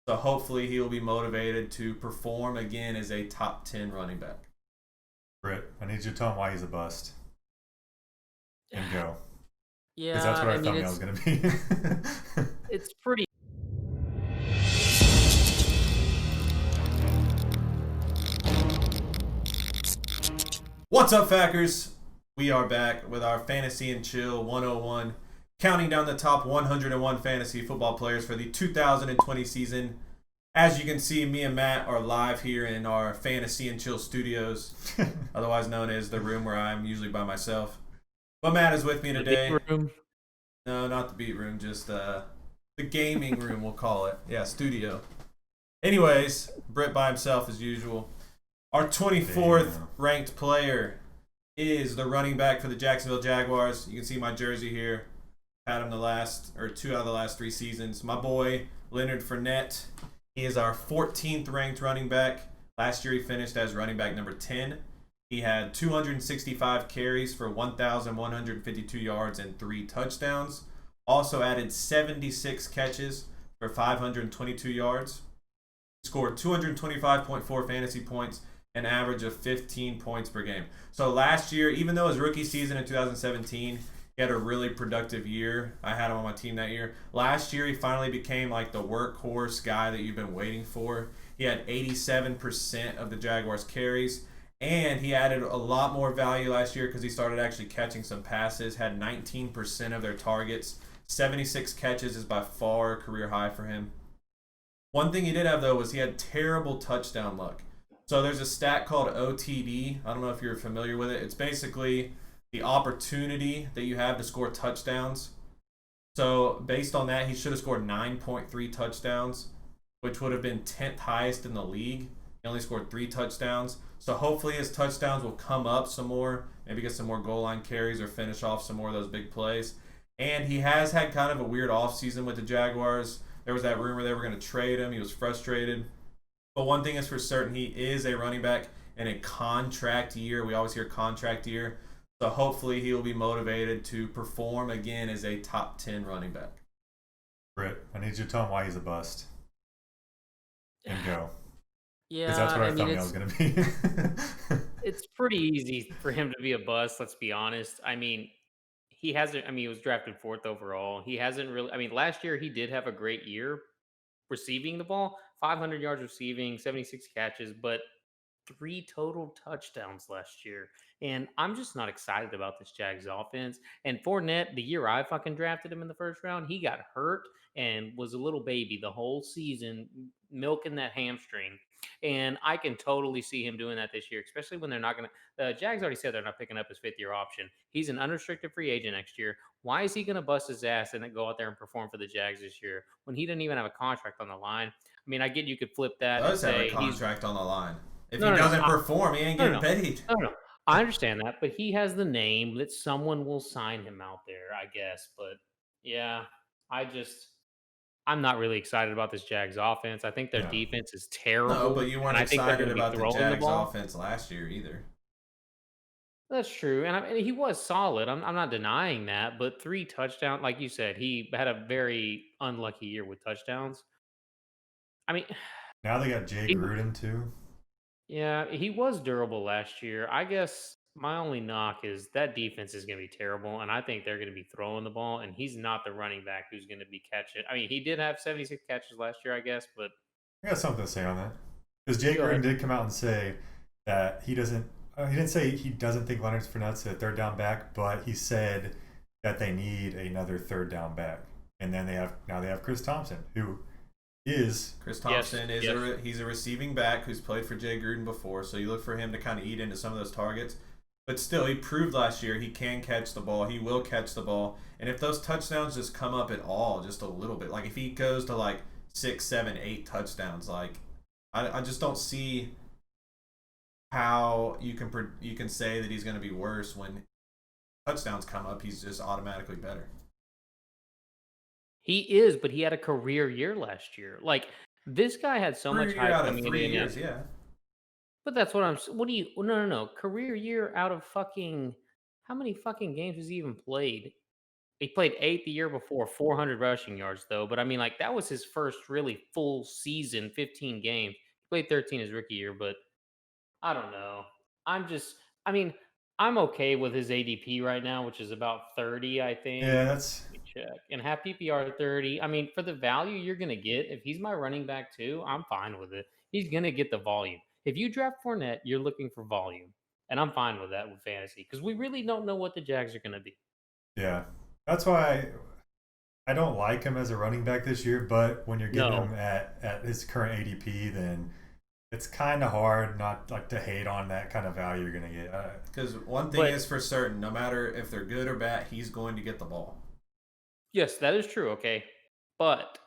So hopefully he will be motivated to perform again as a top 10 running back. Britt, I need you to tell him why he's a bust. And go. Because Yeah, that's what I our mean thumbnail is going to be. it's pretty. What's up, Fackers? We are back with our Fantasy and Chill 101, counting down the top 101 fantasy football players for the 2020 season. As you can see, me and Matt are live here in our Fantasy and Chill studios, otherwise known as the room where I'm usually by myself. But Matt is with me today. Room. No, not the beat room, just the gaming room, we'll call it. Yeah, studio. Anyways, Britt by himself as usual. Our 24th ranked player is the running back for the Jacksonville Jaguars. You can see my jersey here. Had him 2 out of the last 3 seasons. My boy, Leonard Fournette. He is our 14th ranked running back. Last year he finished as running back number 10. He had 265 carries for 1,152 yards and 3 touchdowns. Also added 76 catches for 522 yards. Scored 225.4 fantasy points, an average of 15 points per game. So last year, even though his rookie season in 2017, he had a really productive year. I had him on my team that year. Last year, he finally became like the workhorse guy that you've been waiting for. He had 87% of the Jaguars' carries, and he added a lot more value last year because he started actually catching some passes, had 19% of their targets. 76 catches is by far a career high for him. One thing he did have, though, was he had terrible touchdown luck. So there's a stat called OTD. I don't know if you're familiar with it. It's basically the opportunity that you have to score touchdowns. So based on that, he should have scored 9.3 touchdowns, which would have been 10th highest in the league. He only scored 3 touchdowns. So hopefully his touchdowns will come up some more, maybe get some more goal line carries or finish off some more of those big plays. And he has had kind of a weird offseason with the Jaguars. There was that rumor they were going to trade him. He was frustrated. But one thing is for certain, he is a running back in a contract year. We always hear contract year. So hopefully he will be motivated to perform again as a top 10 running back. Britt, I need you to tell him why he's a bust. And go. Yeah, Because that's what our thumbnail is going to be. it's pretty easy for him to be a bust. Let's be honest. I mean, he hasn't. I mean, he was drafted 4th overall. He hasn't really. I mean, last year he did have a great year receiving the ball, 500 yards receiving, 76 catches, but 3 total touchdowns last year. And I'm just not excited about this Jags offense. And Fournette, the year I fucking drafted him in the first round, he got hurt and was a little baby the whole season, milking that hamstring. And I can totally see him doing that this year, especially when they're not going to. The Jags already said they're not picking up his 5th-year option. He's an unrestricted free agent next year. Why is he going to bust his ass and then go out there and perform for the Jags this year when he didn't even have a contract on the line? I mean, I get you could flip that and Does have say a contract on the line. If No, he no, doesn't perform, he ain't getting paid. no. I understand that, but he has the name that someone will sign him out there, I guess. But yeah, I'm not really excited about this Jags offense. I think their defense is terrible. No, but you weren't and I think they're excited gonna about be the throwing Jags the ball. offense last year either. That's true, and he was solid. I'm not denying that, but 3 touchdowns, like you said, he had a very unlucky year with touchdowns. I mean, now they got Jay Gruden too. Yeah, he was durable last year. I guess my only knock is that defense is going to be terrible, and I think they're going to be throwing the ball, and he's not the running back who's going to be catching. I mean, he did have 76 catches last year, I guess, but I got something to say on that. Because Jay Gruden did come out and say that he doesn't. He didn't say he doesn't think Leonard Fournette's a 3rd down back, but he said that they need another 3rd down back, and then they have Chris Thompson, who is Chris Thompson he's a receiving back who's played for Jay Gruden before, so you look for him to kind of eat into some of those targets. But still, he proved last year he can catch the ball. He will catch the ball, and if those touchdowns just come up at all, just a little bit, like if he goes to like 6, 7, 8 touchdowns, like I just don't see how you can say that he's going to be worse when touchdowns come up. He's just automatically better. he is. But he had a career year last year. Like this guy had so much hype coming in. 3 years, yeah. But that's what I'm. What do you? No. Career year out of fucking. How many fucking games has he even played? He played 8 the year before, 400 rushing yards though. But I mean, like that was his first really full season, 15 games. He played 13 his rookie year, but I don't know. I'm just, I mean, I'm okay with his ADP right now, which is about 30, I think. Yeah, that's Let me check. And half PPR 30. I mean, for the value you're going to get, if he's my running back too, I'm fine with it. He's going to get the volume. If you draft Fournette, you're looking for volume. And I'm fine with that with fantasy because we really don't know what the Jags are going to be. yeah. That's why I don't like him as a running back this year. But when you're getting No. him at his current ADP, then it's kind of hard not like to hate on that kind of value you're gonna get. Because one thing is for certain, no matter if they're good or bad, he's going to get the ball. Yes, that is true. Okay. But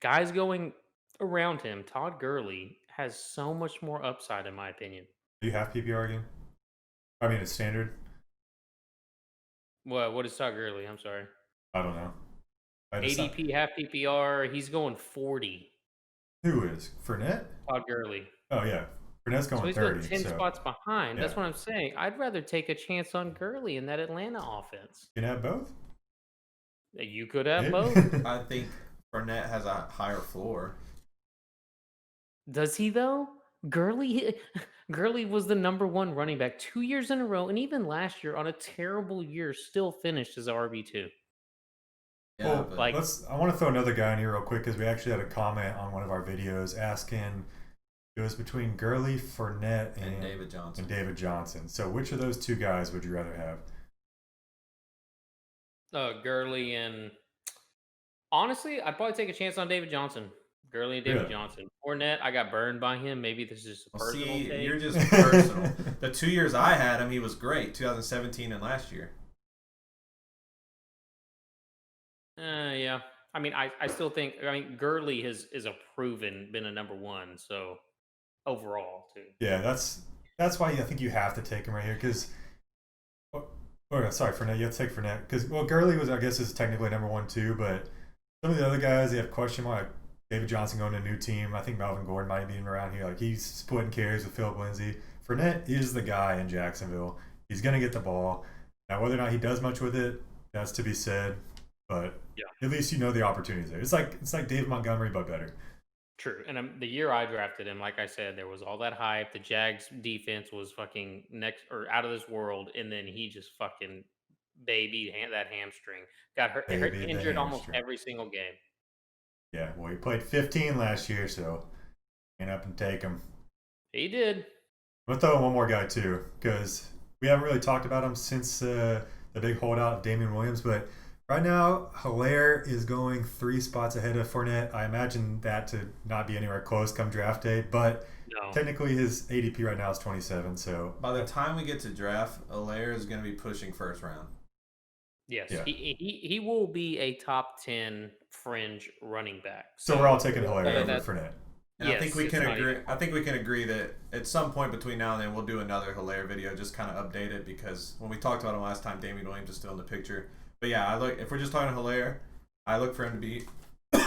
guys going around him, Todd Gurley has so much more upside, in my opinion. Do you have PPR again? I mean, it's standard. What is Todd Gurley? I'm sorry. I don't know. ADP, half PPR, he's going 40. Who is Fournette? Todd Gurley. Oh yeah, Fournette's So going he's 30. going 10 so spots behind. That's yeah. what I'm saying. I'd rather take a chance on Gurley in that Atlanta offense. You can have both. You could have Maybe. both. I think Fournette has a higher floor. Does he though? Gurley was the number 1 running back 2 years in a row, and even last year on a terrible year, still finished as RB2. Yeah, Well, but like- I want to throw another guy in here real quick because we actually had a comment on one of our videos asking it was between Gurley, Fournette, and David Johnson. and David Johnson. So which of those two guys would you rather have? Gurley and honestly, I'd probably take a chance on David Johnson. Gurley and David Really? Johnson. Fournette, I got burned by him. Maybe this is just a Well, personal see, take. you're just personal. The 2 years I had him, he was great. 2017 and last year. Yeah. I mean, I still think. I mean, Gurley is a been a number 1. So overall, too. Yeah, that's why I think you have to take him right here because. Sorry, Fournette. You have to take Fournette because Gurley was I guess is technically number 1 too, but some of the other guys they have question mark. Like David Johnson going to a new team. I think Melvin Gordon might be around here. Like he's splitting carries with Philip Lindsay. Fournette is the guy in Jacksonville. He's gonna get the ball. Now whether or not he does much with it, that's to be said. But Yeah. at least you know the opportunities there. It's like David Montgomery but better. True. And the year I drafted him, like I said, there was all that hype. The Jags defense was fucking next or out of this world, and then he just fucking babied that hamstring. Got hurt, Babied the injured almost hamstring. every single game. Yeah, well he played 15 last year, so get up and take him. He did. I'm gonna throw in one more guy too, because we haven't really talked about him since the big holdout of Damian Williams, but right now, Hilaire is going 3 spots ahead of Fournette. I imagine that to not be anywhere close come draft day, but No. technically his ADP right now is 27. So By the time we get to draft, Alaire is going to be pushing first round. Yes. Yeah. He will be a top 10 fringe running back. so we're all taking Hilaire Yeah, over that- Fournette. And I Yes, think we it's can not agree. even- I think we can agree that at some point between now and then we'll do another Hilaire video, just kind of update it because when we talked about him last time, Damian Williams is still in the picture. But yeah, if we're just talking Hilaire, I look for him to be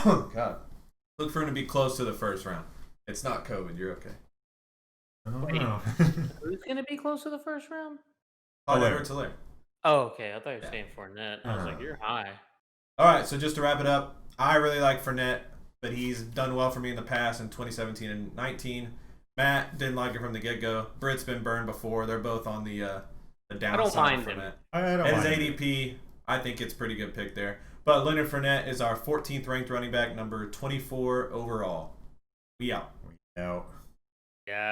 look for him to be close to the first round. It's not COVID. You're okay. I don't Wait. know. Who's going to be close to the first round? Hilaire, it's Hilaire. Oh, okay. I thought you were Yeah. saying Fournette. I was like, you're high. All right, so just to wrap it up, I really like Fournette, but he's done well for me in the past in 2017 and 19. Matt didn't like him from the get-go. Britt's been burned before. They're both on the downside mind of him. Fournette. I don't And his mind. ADP, I think it's a pretty good pick there. But Leonard Fournette is our 14th ranked running back, number 24 overall. We out. No. Yeah.